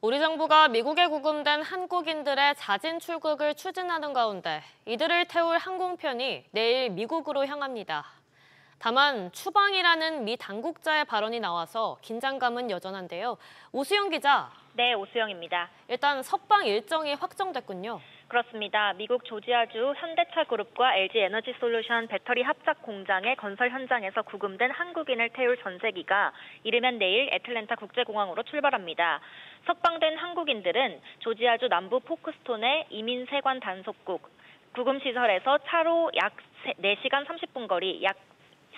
우리 정부가 미국에 구금된 한국인들의 자진 출국을 추진하는 가운데 이들을 태울 항공편이 내일 미국으로 향합니다. 다만 추방이라는 미 당국자의 발언이 나와서 긴장감은 여전한데요. 오수영 기자. 네, 오수영입니다. 일단 석방 일정이 확정됐군요. 그렇습니다. 미국 조지아주 현대차 그룹과 LG 에너지 솔루션 배터리 합작 공장의 건설 현장에서 구금된 한국인을 태울 전세기가 이르면 내일 애틀랜타 국제공항으로 출발합니다. 석방된 한국인들은 조지아주 남부 포크스톤의 이민 세관 단속국 구금시설에서 차로 약 4시간 30분 거리 약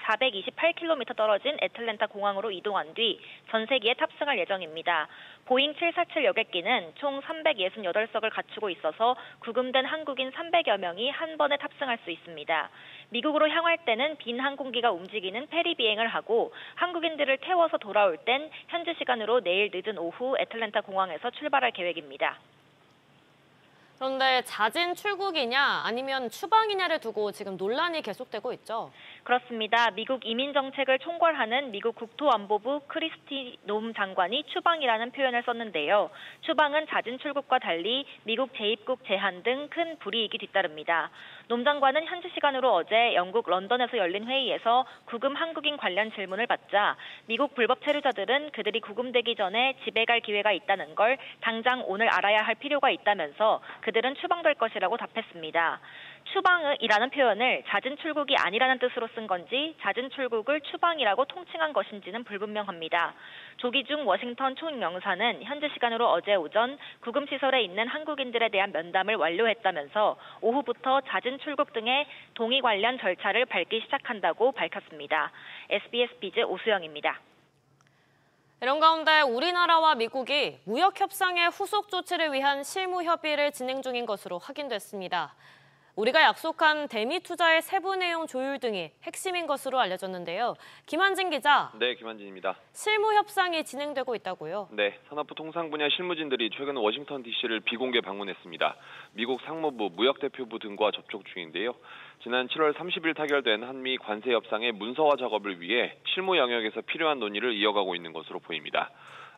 428km 떨어진 애틀랜타 공항으로 이동한 뒤 전세기에 탑승할 예정입니다. 보잉 747 여객기는 총 368석을 갖추고 있어서 구금된 한국인 300여 명이 한 번에 탑승할 수 있습니다. 미국으로 향할 때는 빈 항공기가 움직이는 페리 비행을 하고 한국인들을 태워서 돌아올 땐 현지 시간으로 내일 늦은 오후 애틀랜타 공항에서 출발할 계획입니다. 그런데 자진 출국이냐 아니면 추방이냐를 두고 지금 논란이 계속되고 있죠. 그렇습니다. 미국 이민정책을 총괄하는 미국 국토안보부 크리스티 놈 장관이 추방이라는 표현을 썼는데요. 추방은 자진 출국과 달리 미국 재입국 제한 등 큰 불이익이 뒤따릅니다. 놈 장관은 현지 시간으로 어제 영국 런던에서 열린 회의에서 구금 한국인 관련 질문을 받자 미국 불법 체류자들은 그들이 구금되기 전에 집에 갈 기회가 있다는 걸 당장 오늘 알아야 할 필요가 있다면서 그들은 추방될 것이라고 답했습니다. 추방이라는 표현을 자진 출국이 아니라는 뜻으로 쓴 건지 자진 출국을 추방이라고 통칭한 것인지는 불분명합니다. 조기중 워싱턴 총영사는 현지 시간으로 어제 오전 구금시설에 있는 한국인들에 대한 면담을 완료했다면서 오후부터 자진 출국 등의 동의 관련 절차를 밟기 시작한다고 밝혔습니다. SBS 비즈 오수영입니다. 이런 가운데 우리나라와 미국이 무역협상의 후속 조치를 위한 실무 협의를 진행 중인 것으로 확인됐습니다. 우리가 약속한 대미 투자의 세부 내용 조율 등이 핵심인 것으로 알려졌는데요. 김한진 기자. 네, 김한진입니다. 실무 협상이 진행되고 있다고요? 네, 산업부 통상 분야 실무진들이 최근 워싱턴 DC를 비공개 방문했습니다. 미국 상무부, 무역대표부 등과 접촉 중인데요. 지난 7월 30일 타결된 한미 관세 협상의 문서화 작업을 위해 실무 영역에서 필요한 논의를 이어가고 있는 것으로 보입니다.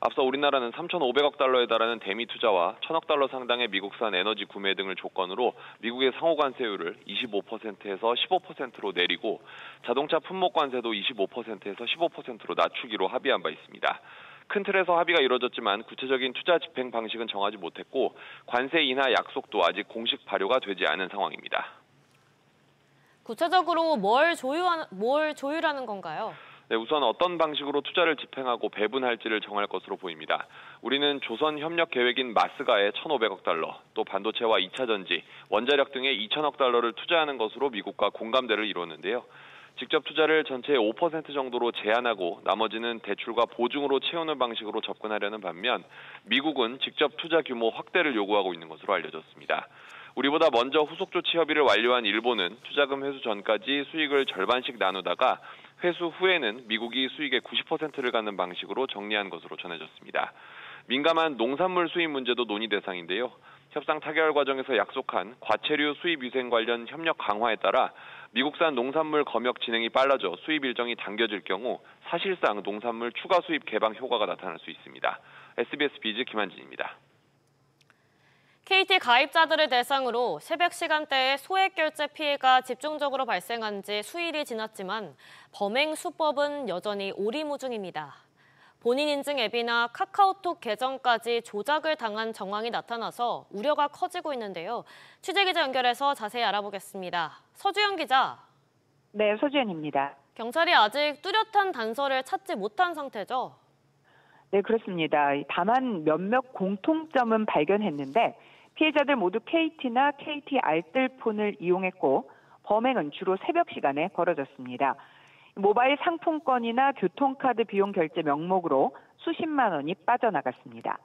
앞서 우리나라는 3,500억 달러에 달하는 대미 투자와 1,000억 달러 상당의 미국산 에너지 구매 등을 조건으로 미국의 상호 관세율을 25%에서 15%로 내리고 자동차 품목 관세도 25%에서 15%로 낮추기로 합의한 바 있습니다. 큰 틀에서 합의가 이루어졌지만 구체적인 투자 집행 방식은 정하지 못했고 관세 인하 약속도 아직 공식 발효가 되지 않은 상황입니다. 구체적으로 뭘 조율하는 건가요? 네, 우선 어떤 방식으로 투자를 집행하고 배분할지를 정할 것으로 보입니다. 우리는 조선 협력 계획인 마스가에 1,500억 달러, 또 반도체와 2차 전지, 원자력 등에 2,000억 달러를 투자하는 것으로 미국과 공감대를 이루었는데요. 직접 투자를 전체의 5% 정도로 제한하고 나머지는 대출과 보증으로 채우는 방식으로 접근하려는 반면 미국은 직접 투자 규모 확대를 요구하고 있는 것으로 알려졌습니다. 우리보다 먼저 후속 조치 협의를 완료한 일본은 투자금 회수 전까지 수익을 절반씩 나누다가 회수 후에는 미국이 수익의 90%를 갖는 방식으로 정리한 것으로 전해졌습니다. 민감한 농산물 수입 문제도 논의 대상인데요. 협상 타결 과정에서 약속한 과체류 수입 위생 관련 협력 강화에 따라 미국산 농산물 검역 진행이 빨라져 수입 일정이 당겨질 경우 사실상 농산물 추가 수입 개방 효과가 나타날 수 있습니다. SBS 비즈 김한진입니다. KT 가입자들을 대상으로 새벽 시간대에 소액 결제 피해가 집중적으로 발생한 지 수일이 지났지만 범행 수법은 여전히 오리무중입니다. 본인 인증 앱이나 카카오톡 계정까지 조작을 당한 정황이 나타나서 우려가 커지고 있는데요. 취재기자 연결해서 자세히 알아보겠습니다. 서주영 기자. 네, 서주연입니다. 경찰이 아직 뚜렷한 단서를 찾지 못한 상태죠? 네, 그렇습니다. 다만 몇몇 공통점은 발견했는데 피해자들 모두 KT나 KT 알뜰폰을 이용했고 범행은 주로 새벽 시간에 벌어졌습니다. 모바일 상품권이나 교통카드 비용 결제 명목으로 수십만 원이 빠져나갔습니다.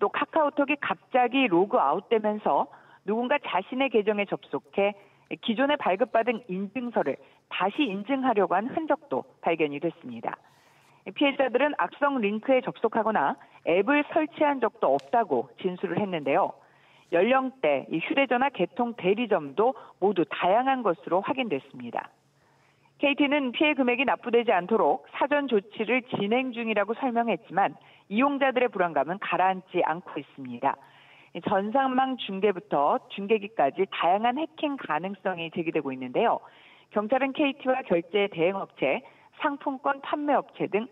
또 카카오톡이 갑자기 로그 아웃되면서 누군가 자신의 계정에 접속해 기존에 발급받은 인증서를 다시 인증하려고 한 흔적도 발견이 됐습니다. 피해자들은 악성 링크에 접속하거나 앱을 설치한 적도 없다고 진술을 했는데요. 연령대, 휴대전화 개통 대리점도 모두 다양한 것으로 확인됐습니다. KT는 피해 금액이 납부되지 않도록 사전 조치를 진행 중이라고 설명했지만 이용자들의 불안감은 가라앉지 않고 있습니다. 전산망 중계부터 중계기까지 다양한 해킹 가능성이 제기되고 있는데요. 경찰은 KT와 결제 대행업체, 상품권 판매업체 등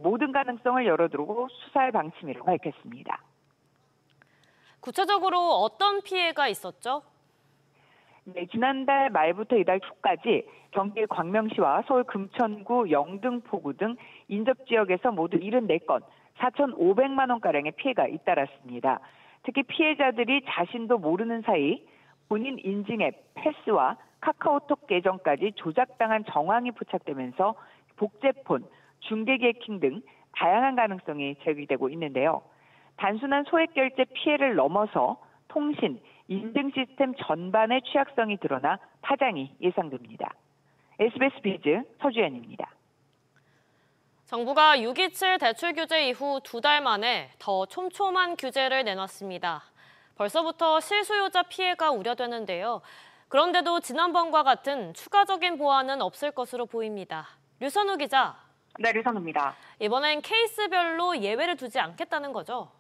모든 가능성을 열어두고 수사할 방침이라고 밝혔습니다. 구체적으로 어떤 피해가 있었죠? 네, 지난달 말부터 이달 초까지 경기 광명시와 서울 금천구, 영등포구 등 인접 지역에서 모두 74건, 4,500만 원가량의 피해가 잇따랐습니다. 특히 피해자들이 자신도 모르는 사이 본인 인증 앱 패스와 카카오톡 계정까지 조작당한 정황이 포착되면서 복제폰, 중계기 해킹 등 다양한 가능성이 제기되고 있는데요. 단순한 소액 결제 피해를 넘어서 통신, 인증 시스템 전반의 취약성이 드러나 파장이 예상됩니다. SBS 비즈 서주연입니다. 정부가 6.27 대출 규제 이후 2달 만에 더 촘촘한 규제를 내놨습니다. 벌써부터 실수요자 피해가 우려되는데요. 그런데도 지난번과 같은 추가적인 보완은 없을 것으로 보입니다. 류선우 기자. 네, 류선우입니다. 이번엔 케이스별로 예외를 두지 않겠다는 거죠?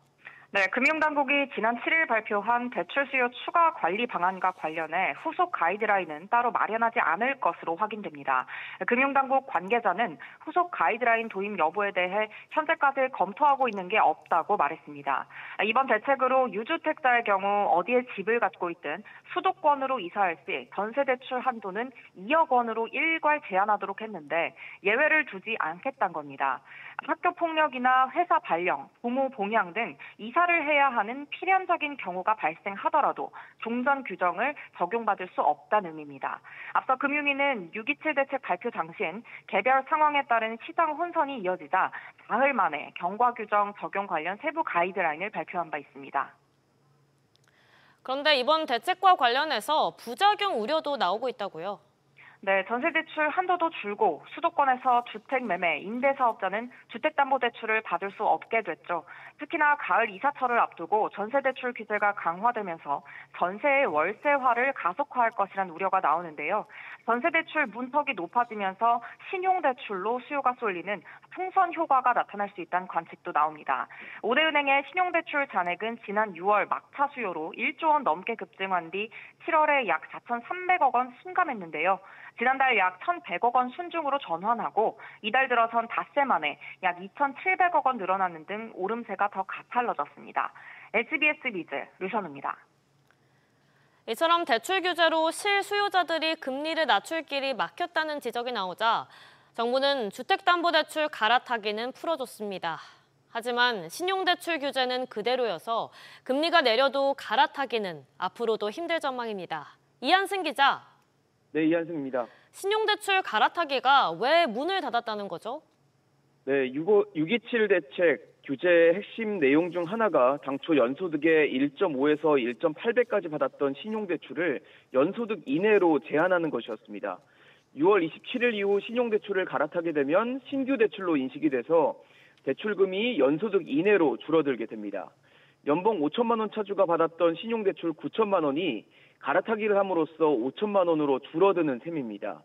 네, 금융당국이 지난 7일 발표한 대출 수요 추가 관리 방안과 관련해 후속 가이드라인은 따로 마련하지 않을 것으로 확인됩니다. 금융당국 관계자는 후속 가이드라인 도입 여부에 대해 현재까지 검토하고 있는 게 없다고 말했습니다. 이번 대책으로 유주택자의 경우 어디에 집을 갖고 있든 수도권으로 이사할 시 전세대출 한도는 2억 원으로 일괄 제한하도록 했는데 예외를 두지 않겠다는 겁니다. 학교폭력이나 회사 발령, 부모 봉양 등 이사를 해야 하는 필연적인 경우가 발생하더라도 종전 규정을 적용받을 수 없다는 의미입니다. 앞서 금융위는 6.27 대책 발표 당시엔 개별 상황에 따른 시장 혼선이 이어지자 사흘 만에 경과 규정 적용 관련 세부 가이드라인을 발표한 바 있습니다. 그런데 이번 대책과 관련해서 부작용 우려도 나오고 있다고요? 네, 전세대출 한도도 줄고 수도권에서 주택 매매, 임대사업자는 주택담보대출을 받을 수 없게 됐죠. 특히나 가을 이사철을 앞두고 전세대출 규제가 강화되면서 전세의 월세화를 가속화할 것이라는 우려가 나오는데요. 전세대출 문턱이 높아지면서 신용대출로 수요가 쏠리는 풍선 효과가 나타날 수 있다는 관측도 나옵니다. 오대은행의 신용대출 잔액은 지난 6월 막차 수요로 1조 원 넘게 급증한 뒤 7월에 약 4,300억 원 순감했는데요. 지난달 약 1,100억 원 순증으로 전환하고 이달 들어선 닷새 만에 약 2,700억 원 늘어나는 등 오름세가 더 가팔러졌습니다. SBS 비즈 류선우입니다. 이처럼 대출 규제로 실수요자들이 금리를 낮출 길이 막혔다는 지적이 나오자 정부는 주택담보대출 갈아타기는 풀어줬습니다. 하지만 신용대출 규제는 그대로여서 금리가 내려도 갈아타기는 앞으로도 힘들 전망입니다. 이한승 기자. 네, 이한승입니다. 신용대출 갈아타기가 왜 문을 닫았다는 거죠? 네, 6.27 대책 규제의 핵심 내용 중 하나가 당초 연소득의 1.5에서 1.8배까지 받았던 신용대출을 연소득 이내로 제한하는 것이었습니다. 6월 27일 이후 신용대출을 갈아타게 되면 신규 대출로 인식이 돼서 대출금이 연소득 이내로 줄어들게 됩니다. 연봉 5천만 원 차주가 받았던 신용대출 9천만 원이 갈아타기를 함으로써 5천만 원으로 줄어드는 셈입니다.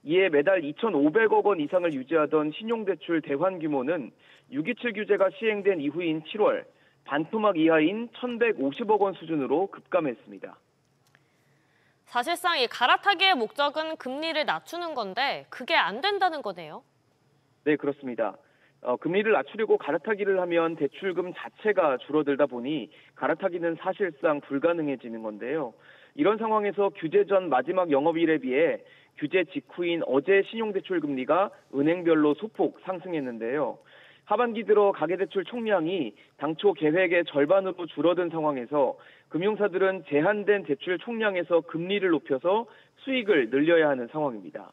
이에 매달 2,500억 원 이상을 유지하던 신용대출 대환 규모는 6.27 규제가 시행된 이후인 7월 반토막 이하인 1,150억 원 수준으로 급감했습니다. 사실상 이 갈아타기의 목적은 금리를 낮추는 건데 그게 안 된다는 거네요. 네, 그렇습니다. 금리를 낮추려고 갈아타기를 하면 대출금 자체가 줄어들다 보니 갈아타기는 사실상 불가능해지는 건데요. 이런 상황에서 규제 전 마지막 영업일에 비해 규제 직후인 어제 신용대출 금리가 은행별로 소폭 상승했는데요. 하반기 들어 가계대출 총량이 당초 계획의 절반으로 줄어든 상황에서 금융사들은 제한된 대출 총량에서 금리를 높여서 수익을 늘려야 하는 상황입니다.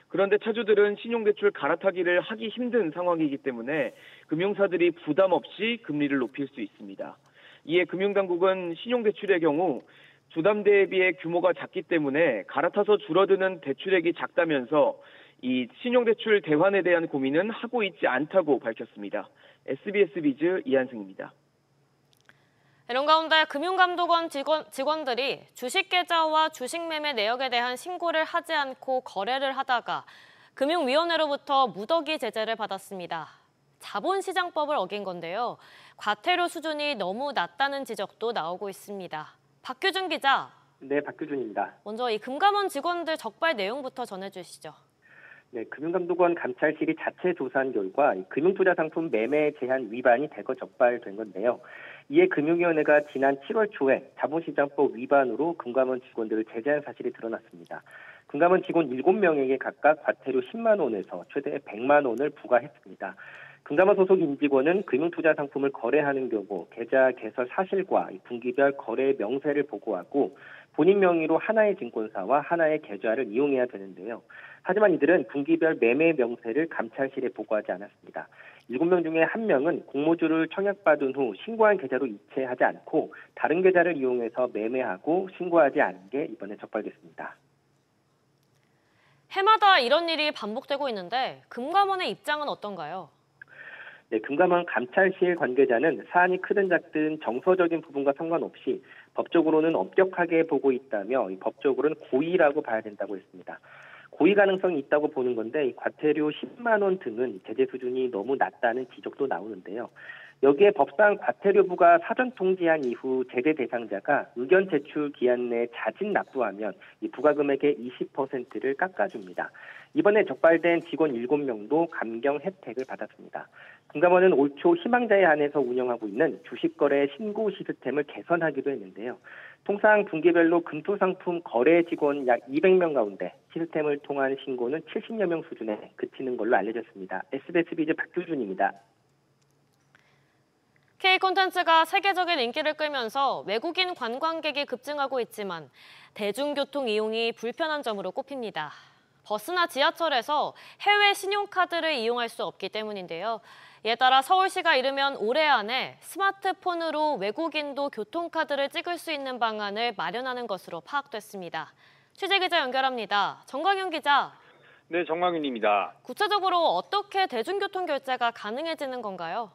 그런데 차주들은 신용대출 갈아타기를 하기 힘든 상황이기 때문에 금융사들이 부담 없이 금리를 높일 수 있습니다. 이에 금융당국은 신용대출의 경우 주담 대비의 규모가 작기 때문에 갈아타서 줄어드는 대출액이 작다면서 이 신용대출 대환에 대한 고민은 하고 있지 않다고 밝혔습니다. SBS 비즈 이한승입니다. 이런 가운데 금융감독원 직원들이 주식계좌와 주식매매 내역에 대한 신고를 하지 않고 거래를 하다가 금융위원회로부터 무더기 제재를 받았습니다. 자본시장법을 어긴 건데요. 과태료 수준이 너무 낮다는 지적도 나오고 있습니다. 박규준 기자. 네, 박규준입니다. 먼저 이 금감원 직원들 적발 내용부터 전해주시죠. 네, 금융감독원 감찰실이 자체 조사한 결과 금융투자상품 매매 제한 위반이 대거 적발된 건데요. 이에 금융위원회가 지난 7월 초에 자본시장법 위반으로 금감원 직원들을 제재한 사실이 드러났습니다. 금감원 직원 7명에게 각각 과태료 10만 원에서 최대 100만 원을 부과했습니다. 금감원 소속 임직원은 금융투자 상품을 거래하는 경우 계좌 개설 사실과 분기별 거래 명세를 보고하고 본인 명의로 하나의 증권사와 하나의 계좌를 이용해야 되는데요. 하지만 이들은 분기별 매매 명세를 감찰실에 보고하지 않았습니다. 7명 중에 1명은 공모주를 청약받은 후 신고한 계좌로 이체하지 않고 다른 계좌를 이용해서 매매하고 신고하지 않은 게 이번에 적발됐습니다. 해마다 이런 일이 반복되고 있는데 금감원의 입장은 어떤가요? 네, 금감원 감찰실 관계자는 사안이 크든 작든 정서적인 부분과 상관없이 법적으로는 엄격하게 보고 있다며 법적으로는 고의라고 봐야 된다고 했습니다. 고의 가능성이 있다고 보는 건데 이 과태료 10만 원 등은 제재 수준이 너무 낮다는 지적도 나오는데요. 여기에 법상 과태료부가 사전 통지한 이후 제재 대상자가 의견 제출 기한 내에 자진 납부하면 이 부과금액의 20%를 깎아줍니다. 이번에 적발된 직원 7명도 감경 혜택을 받았습니다. 금감원은 올 초 희망자에 한해서 운영하고 있는 주식거래 신고 시스템을 개선하기도 했는데요. 통상 분기별로 금투상품 거래 직원 약 200명 가운데 시스템을 통한 신고는 70여 명 수준에 그치는 걸로 알려졌습니다. SBS 비즈 박규준입니다. K콘텐츠가 세계적인 인기를 끌면서 외국인 관광객이 급증하고 있지만 대중교통 이용이 불편한 점으로 꼽힙니다. 버스나 지하철에서 해외 신용카드를 이용할 수 없기 때문인데요. 이에 따라 서울시가 이르면 올해 안에 스마트폰으로 외국인도 교통카드를 찍을 수 있는 방안을 마련하는 것으로 파악됐습니다. 취재기자 연결합니다. 정광윤 기자. 네, 정광윤입니다. 구체적으로 어떻게 대중교통 결제가 가능해지는 건가요?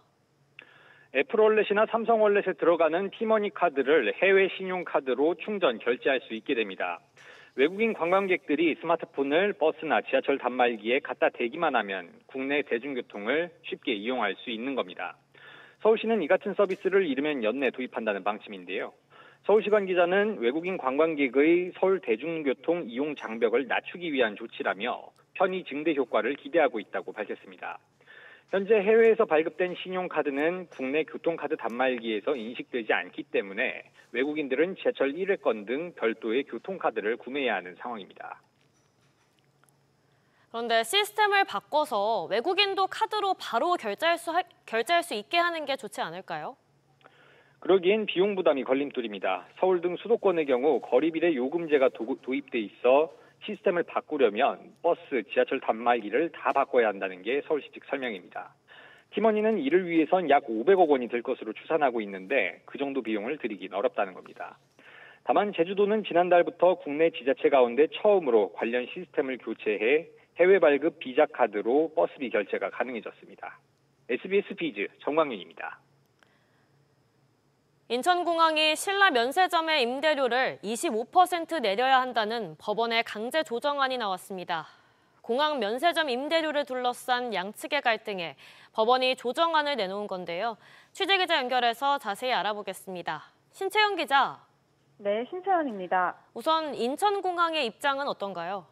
애플월렛이나 삼성월렛에 들어가는 티머니 카드를 해외 신용카드로 충전, 결제할 수 있게 됩니다. 외국인 관광객들이 스마트폰을 버스나 지하철 단말기에 갖다 대기만 하면 국내 대중교통을 쉽게 이용할 수 있는 겁니다. 서울시는 이 같은 서비스를 이르면 연내 도입한다는 방침인데요. 서울시 관계자는 외국인 관광객의 서울 대중교통 이용 장벽을 낮추기 위한 조치라며 편의 증대 효과를 기대하고 있다고 밝혔습니다. 현재 해외에서 발급된 신용카드는 국내 교통카드 단말기에서 인식되지 않기 때문에 외국인들은 지하철 1회권 등 별도의 교통카드를 구매해야 하는 상황입니다. 그런데 시스템을 바꿔서 외국인도 카드로 바로 결제할 수 있게 하는 게 좋지 않을까요? 그러기엔 비용 부담이 걸림돌입니다. 서울 등 수도권의 경우 거리비례 요금제가 도입돼 있어 시스템을 바꾸려면 버스, 지하철 단말기를 다 바꿔야 한다는 게 서울시 측 설명입니다. 티머니는 이를 위해선 약 500억 원이 들 것으로 추산하고 있는데 그 정도 비용을 들이긴 어렵다는 겁니다. 다만 제주도는 지난달부터 국내 지자체 가운데 처음으로 관련 시스템을 교체해 해외 발급 비자 카드로 버스비 결제가 가능해졌습니다. SBS 비즈 정광윤입니다. 인천공항이 신라 면세점의 임대료를 25% 내려야 한다는 법원의 강제 조정안이 나왔습니다. 공항 면세점 임대료를 둘러싼 양측의 갈등에 법원이 조정안을 내놓은 건데요. 취재기자 연결해서 자세히 알아보겠습니다. 신채연 기자. 네, 신채연입니다. 우선 인천공항의 입장은 어떤가요?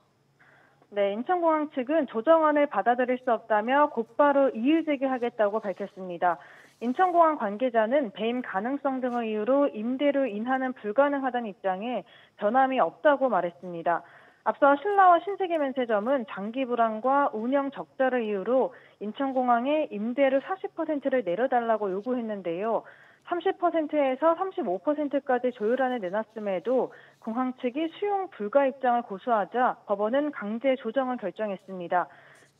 네, 인천공항 측은 조정안을 받아들일 수 없다며 곧바로 이의 제기하겠다고 밝혔습니다. 인천공항 관계자는 배임 가능성 등을 이유로 임대료 인하는 불가능하다는 입장에 변함이 없다고 말했습니다. 앞서 신라와 신세계면세점은 장기 불황과 운영 적자를 이유로 인천공항에 임대료 40%를 내려달라고 요구했는데요. 30%에서 35%까지 조율안을 내놨음에도 공항 측이 수용 불가 입장을 고수하자 법원은 강제 조정을 결정했습니다.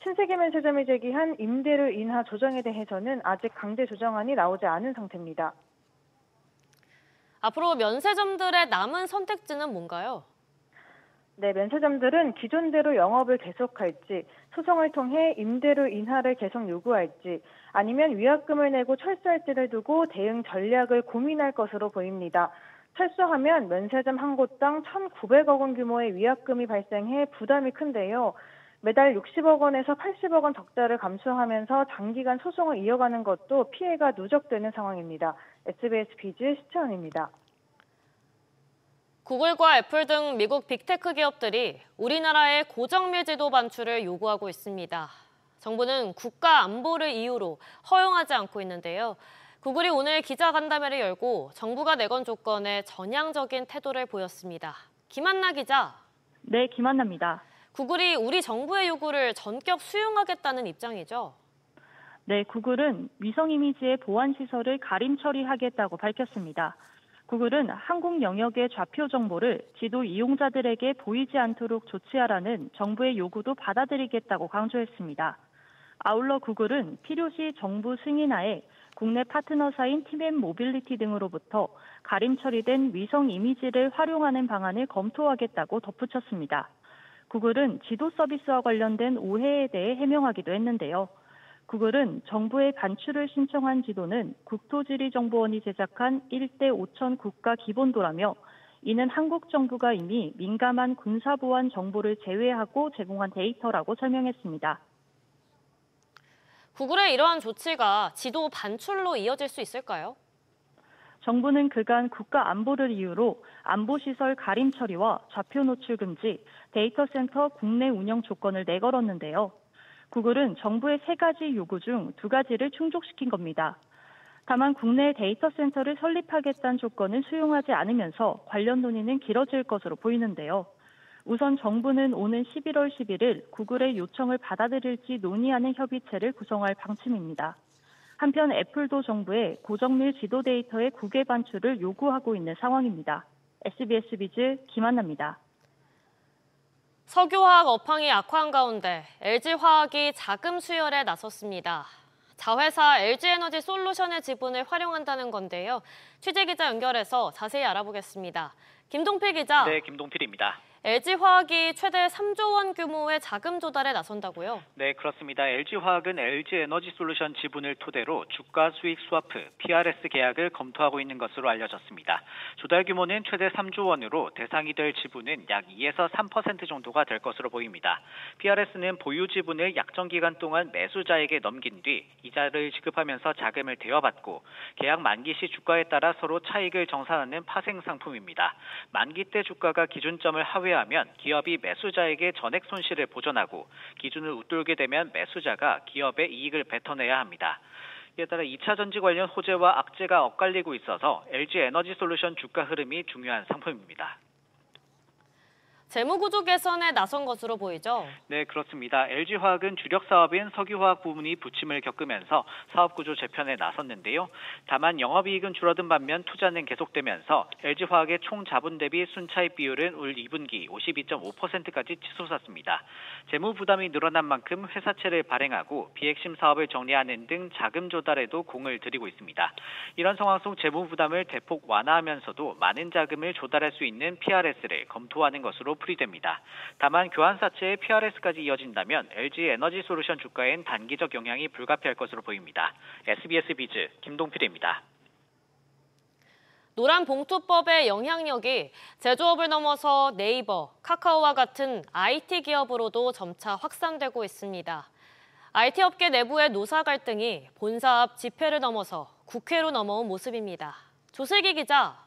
신세계면세점이 제기한 임대료 인하 조정에 대해서는 아직 강제 조정안이 나오지 않은 상태입니다. 앞으로 면세점들의 남은 선택지는 뭔가요? 네, 면세점들은 기존대로 영업을 계속할지, 소송을 통해 임대료 인하를 계속 요구할지, 아니면 위약금을 내고 철수할지를 두고 대응 전략을 고민할 것으로 보입니다. 철수하면 면세점 한 곳당 1,900억 원 규모의 위약금이 발생해 부담이 큰데요. 매달 60억 원에서 80억 원 적자를 감수하면서 장기간 소송을 이어가는 것도 피해가 누적되는 상황입니다. SBS 비즈 시채원입니다. 구글과 애플 등 미국 빅테크 기업들이 우리나라의 고정밀 지도 반출을 요구하고 있습니다. 정부는 국가 안보를 이유로 허용하지 않고 있는데요. 구글이 오늘 기자간담회를 열고 정부가 내건 조건에 전향적인 태도를 보였습니다. 김한나 기자. 네, 김한나입니다. 구글이 우리 정부의 요구를 전격 수용하겠다는 입장이죠? 네, 구글은 위성 이미지의 보안 시설을 가림 처리하겠다고 밝혔습니다. 구글은 한국 영역의 좌표 정보를 지도 이용자들에게 보이지 않도록 조치하라는 정부의 요구도 받아들이겠다고 강조했습니다. 아울러 구글은 필요시 정부 승인하에 국내 파트너사인 팀앤 모빌리티 등으로부터 가림 처리된 위성 이미지를 활용하는 방안을 검토하겠다고 덧붙였습니다. 구글은 지도 서비스와 관련된 오해에 대해 해명하기도 했는데요. 구글은 정부의 반출을 신청한 지도는 국토지리정보원이 제작한 1대 5천 국가 기본도라며 이는 한국 정부가 이미 민감한 군사보안 정보를 제외하고 제공한 데이터라고 설명했습니다. 구글의 이러한 조치가 지도 반출로 이어질 수 있을까요? 정부는 그간 국가 안보를 이유로 안보시설 가림 처리와 좌표 노출 금지, 데이터 센터 국내 운영 조건을 내걸었는데요. 구글은 정부의 3가지 요구 중 2가지를 충족시킨 겁니다. 다만 국내 데이터 센터를 설립하겠다는 조건을 수용하지 않으면서 관련 논의는 길어질 것으로 보이는데요. 우선 정부는 오는 11월 11일 구글의 요청을 받아들일지 논의하는 협의체를 구성할 방침입니다. 한편 애플도 정부에 고정밀 지도 데이터의 국외 반출을 요구하고 있는 상황입니다. SBS 비즈 김한나입니다. 석유화학 업황이 악화한 가운데 LG화학이 자금 수혈에 나섰습니다. 자회사 LG에너지 솔루션의 지분을 활용한다는 건데요. 취재기자 연결해서 자세히 알아보겠습니다. 김동필 기자. 네, 김동필입니다. LG화학이 최대 3조 원 규모의 자금 조달에 나선다고요? 네, 그렇습니다. LG화학은 LG에너지솔루션 지분을 토대로 주가 수익 스와프, PRS 계약을 검토하고 있는 것으로 알려졌습니다. 조달 규모는 최대 3조 원으로 대상이 될 지분은 약 2에서 3% 정도가 될 것으로 보입니다. PRS는 보유 지분을 약정 기간 동안 매수자에게 넘긴 뒤 이자를 지급하면서 자금을 대여받고 계약 만기 시 주가에 따라 서로 차익을 정산하는 파생 상품입니다. 만기 때 주가가 기준점을 하회하면 기업이 매수자에게 전액 손실을 보전하고 기준을 웃돌게 되면 매수자가 기업의 이익을 뱉어내야 합니다. 이에 따라 2차 전지 관련 호재와 악재가 엇갈리고 있어서 LG에너지솔루션 주가 흐름이 중요한 상품입니다. 재무구조 개선에 나선 것으로 보이죠? 네, 그렇습니다. LG화학은 주력 사업인 석유화학 부문이 부침을 겪으면서 사업구조 재편에 나섰는데요. 다만 영업이익은 줄어든 반면 투자는 계속되면서 LG화학의 총 자본 대비 순차익 비율은 올 2분기 52.5%까지 치솟았습니다. 재무 부담이 늘어난 만큼 회사채를 발행하고 비핵심 사업을 정리하는 등 자금 조달에도 공을 들이고 있습니다. 이런 상황 속 재무 부담을 대폭 완화하면서도 많은 자금을 조달할 수 있는 PRS를 검토하는 것으로 풀이됩니다. 다만 교환사채의 PRS까지 이어진다면 LG에너지솔루션 주가엔 단기적 영향이 불가피할 것으로 보입니다. SBS 비즈 김동필입니다. 노란봉투법의 영향력이 제조업을 넘어서 네이버, 카카오와 같은 IT 기업으로도 점차 확산되고 있습니다. IT 업계 내부의 노사 갈등이 본사 앞 집회를 넘어서 국회로 넘어온 모습입니다. 조슬기 기자.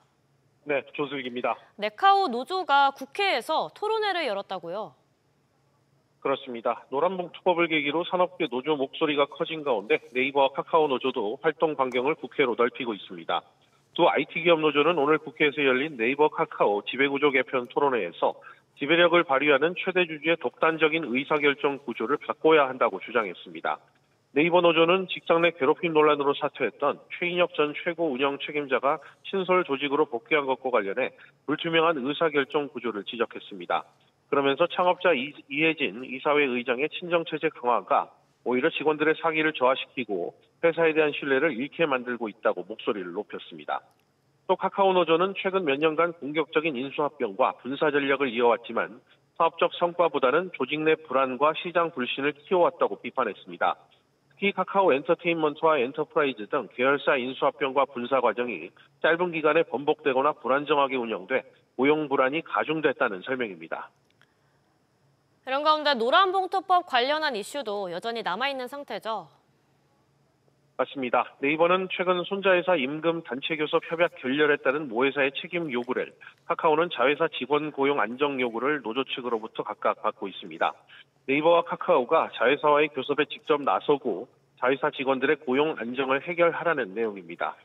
네, 조슬기입니다. 네카오 노조가 국회에서 토론회를 열었다고요? 그렇습니다. 노란봉투법을 계기로 산업계 노조 목소리가 커진 가운데 네이버와 카카오 노조도 활동 반경을 국회로 넓히고 있습니다. 두 IT 기업 노조는 오늘 국회에서 열린 네이버 카카오 지배구조 개편 토론회에서 지배력을 발휘하는 최대 주주의 독단적인 의사결정 구조를 바꿔야 한다고 주장했습니다. 네이버 노조는 직장 내 괴롭힘 논란으로 사퇴했던 최인혁 전 최고 운영 책임자가 신설 조직으로 복귀한 것과 관련해 불투명한 의사결정 구조를 지적했습니다. 그러면서 창업자 이혜진 이사회 의장의 친정체제 강화가 오히려 직원들의 사기를 저하시키고 회사에 대한 신뢰를 잃게 만들고 있다고 목소리를 높였습니다. 또 카카오 노조는 최근 몇 년간 공격적인 인수합병과 분사 전략을 이어왔지만 사업적 성과보다는 조직 내 불안과 시장 불신을 키워왔다고 비판했습니다. 특히 카카오 엔터테인먼트와 엔터프라이즈 등 계열사 인수합병과 분사 과정이 짧은 기간에 번복되거나 불안정하게 운영돼 고용 불안이 가중됐다는 설명입니다. 이런 가운데 노란봉투법 관련한 이슈도 여전히 남아있는 상태죠. 맞습니다. 네이버는 최근 손자회사 임금 단체교섭 협약 결렬했다는 모회사의 책임 요구를, 카카오는 자회사 직원 고용 안정 요구를 노조 측으로부터 각각 받고 있습니다. 네이버와 카카오가 자회사와의 교섭에 직접 나서고 자회사 직원들의 고용 안정을 해결하라는 내용입니다.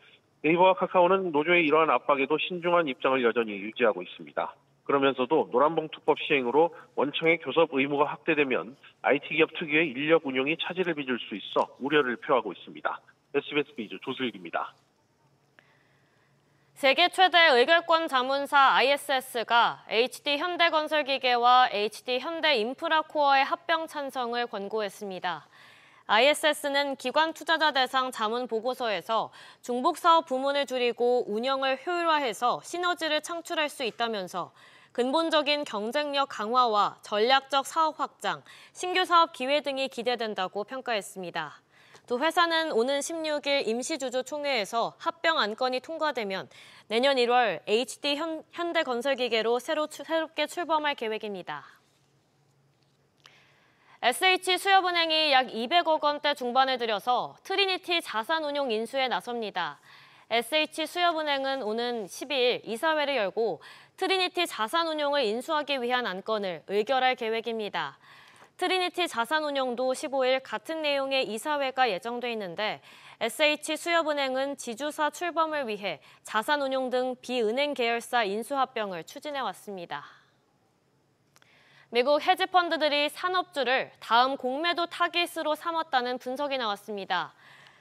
네이버와 카카오는 노조의 이러한 압박에도 신중한 입장을 여전히 유지하고 있습니다. 그러면서도 노란봉투법 시행으로 원청의 교섭 의무가 확대되면 IT기업 특유의 인력 운용이 차질을 빚을 수 있어 우려를 표하고 있습니다. SBS 비즈 조슬기입니다. 세계 최대 의결권 자문사 ISS가 HD현대건설기계와 HD현대인프라코어의 합병 찬성을 권고했습니다. ISS는 기관 투자자 대상 자문 보고서에서 중복사업 부문을 줄이고 운영을 효율화해서 시너지를 창출할 수 있다면서 근본적인 경쟁력 강화와 전략적 사업 확장, 신규 사업 기회 등이 기대된다고 평가했습니다. 두 회사는 오는 16일 임시주주총회에서 합병 안건이 통과되면 내년 1월 HD현대건설기계로 새롭게 출범할 계획입니다. SH수협은행이 약 200억 원대 중반을 들여서 트리니티 자산운용 인수에 나섭니다. SH수협은행은 오는 12일 이사회를 열고 트리니티 자산운용을 인수하기 위한 안건을 의결할 계획입니다. 트리니티 자산운용도 15일 같은 내용의 이사회가 예정돼 있는데 SH수협은행은 지주사 출범을 위해 자산운용 등 비은행 계열사 인수합병을 추진해왔습니다. 미국 헤지펀드들이 산업주를 다음 공매도 타깃으로 삼았다는 분석이 나왔습니다.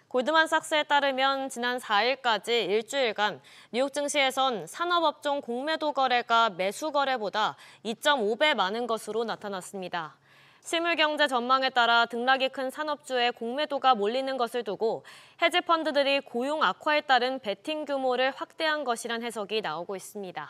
골드만삭스에 따르면 지난 4일까지 일주일간 뉴욕 증시에선 산업업종 공매도 거래가 매수 거래보다 2.5배 많은 것으로 나타났습니다. 실물 경제 전망에 따라 등락이 큰 산업주의 공매도가 몰리는 것을 두고 헤지펀드들이 고용 악화에 따른 베팅 규모를 확대한 것이란 해석이 나오고 있습니다.